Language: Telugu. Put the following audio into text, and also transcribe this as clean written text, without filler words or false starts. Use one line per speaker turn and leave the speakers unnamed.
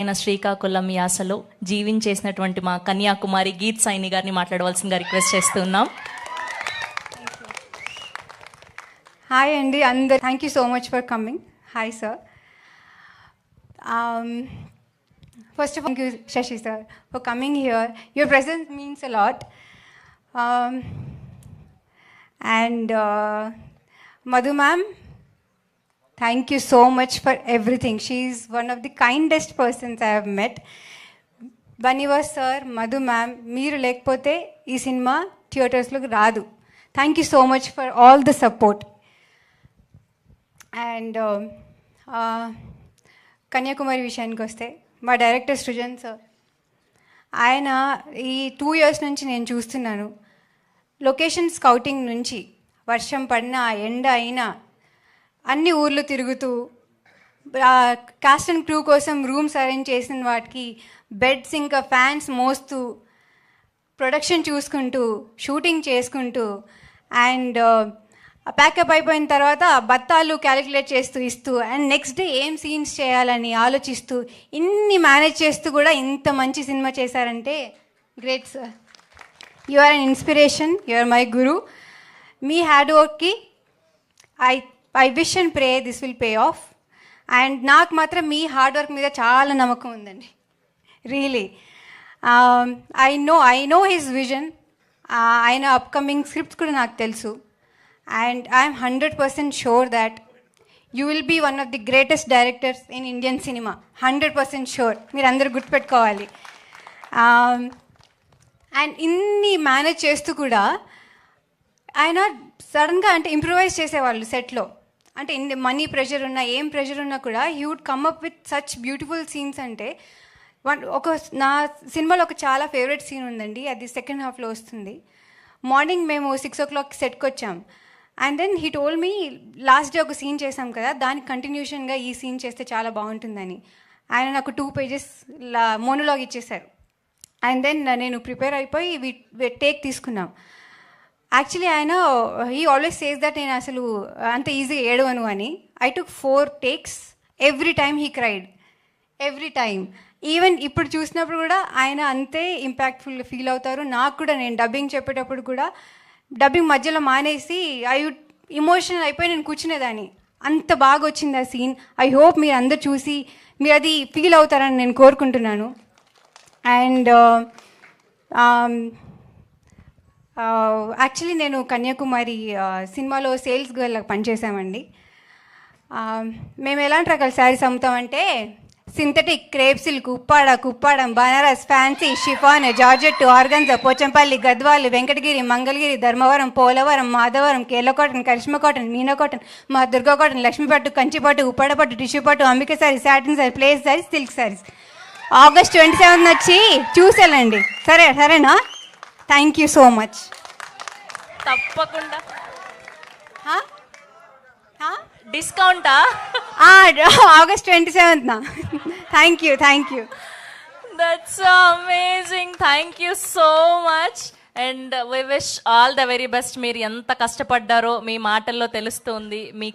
అయిన శ్రీకాకుళం యాసలో జీవించేసినటువంటి మా కన్యాకుమారి గీత్ సైని గారిని మాట్లాడవలసిందిగా రిక్వెస్ట్ చేస్తున్నాం.
హాయ్ అండి అందరు, thank you so much for coming. Hi sir. First of all, thank you, Shashi sir, for coming here. Your presence means a lot. And Madhu ma'am, thank you so much for everything. She is one of the kindest persons I have met. Baniwas sir, Madhu ma'am, మీరు లేకపోతే ఈ సినిమా థియేటర్స్లోకి రాదు. Thank you so much for all the support. And Kanyakumari విషయానికి వస్తే మా డైరెక్టర్ సృజన్ సార్, ఆయన ఈ 2 years నుంచి నేను చూస్తున్నాను. లొకేషన్ స్కౌటింగ్ నుంచి వర్షం పడినా ఎండ అయినా అన్ని ఊర్లు తిరుగుతూ కాస్ట్ అండ్ క్రూ కోసం రూమ్స్ అరేంజ్ చేసిన వాటికి బెడ్స్ ఇంకా ఫ్యాన్స్ మోస్తూ ప్రొడక్షన్ చూసుకుంటూ షూటింగ్ చేసుకుంటూ అండ్ ప్యాకప్ అయిపోయిన తర్వాత బత్తాలు క్యాలిక్యులేట్ చేస్తూ ఇస్తూ అండ్ నెక్స్ట్ డే ఏం సీన్స్ చేయాలని ఆలోచిస్తూ ఇన్ని మేనేజ్ చేస్తూ కూడా ఇంత మంచి సినిమా చేశారంటే great sir. You are an inspiration, you are my guru. మీ హార్డ్ వర్క్కి I wish and pray this will pay off. అండ్ నాకు మాత్రం మీ హార్డ్ వర్క్ మీద చాలా నమ్మకం ఉందండి, really. I know his vision. ఆయన అప్కమింగ్ స్క్రిప్ట్స్ కూడా నాకు తెలుసు. And I am 100% sure that you will be one of the greatest directors in Indian cinema. 100% sure. మీరు అందరూ గుర్తుపెట్టుకోవాలి. అండ్ ఇన్ని మేనేజ్ చేస్తూ కూడా ఆయన సడన్గా అంటే ఇంప్రూవైజ్ చేసేవాళ్ళు సెట్లో. అంటే ఇన్ని మనీ ప్రెషర్ ఉన్నా ఏం ప్రెషర్ ఉన్నా కూడా he would come up with such beautiful scenes. అంటే నా సినిమాలో ఒక చాలా ఫేవరెట్ సీన్ ఉందండి, అది సెకండ్ హాఫ్లో వస్తుంది. మార్నింగ్ మేము 6 o'clock సెట్కి వచ్చాం. And then he told me last day ఒక సీన్ చేసాం కదా, దానికి కంటిన్యూషన్గా ఈ సీన్ చేస్తే చాలా బాగుంటుందని ఆయన నాకు 2 pages మోనోలాగ్ ఇచ్చేశారు. అండ్ దెన్ నేను ప్రిపేర్ అయిపోయి టేక్ తీసుకున్నాం. యాక్చువల్లీ ఆయన హీ ఆల్వేస్ సేస్ దట్ నేను అసలు అంత ఈజీగా ఏడవను అని. I took 4 takes. Every time he cried, every time. Even ఇప్పుడు చూసినప్పుడు కూడా ఆయన అంతే ఇంపాక్ట్ఫుల్ ఫీల్ అవుతారు. నాకు కూడా నేను డబ్బింగ్ చెప్పేటప్పుడు కూడా డబ్బింగ్ మధ్యలో మానేసి ఇమోషనల్ అయిపోయి నేను కూర్చునేదాన్ని. అంత బాగా వచ్చింది ఆ సీన్. ఐ హోప్ మీరు అందరు చూసి మీరు అది ఫీల్ అవుతారని నేను కోరుకుంటున్నాను. అండ్ యాక్చువల్లీ నేను కన్యాకుమారి సినిమాలో సేల్స్ గర్ల్గా పనిచేసామండి. మేము ఎలాంటి రకాల శారీస్ అమ్ముతామంటే synthetic, crepe silk, Kuppadam, Banaras, fancy, chiffon, georgette, organza, Pochampally, Gadwal, Venkatagiri, Mangalagiri, Dharmavaram, Polavaram, Madhavaram, Kerala cotton, Karishma cotton, Meena cotton, మా దుర్గా కాటన్, లక్ష్మీపట్టు, కంచిపట్టు, ఉప్పాడపట్టు, టిష్యూ పట్టు, అంబిక శారీస్, సాటిన్ శారీస్, ప్లేస్ శారీస్, సిల్క్ శారీస్. August 27 వచ్చి చూసేళ్ళండి. సరేనా? Thank you so much.
తప్పకుండా డిస్కౌంటా?
August 27th. Thank you.
That's amazing. Thank you so much. And we wish all the very best. మీరు ఎంత కష్టపడ్డారో మీ మాటల్లో తెలుస్తుంది. మీ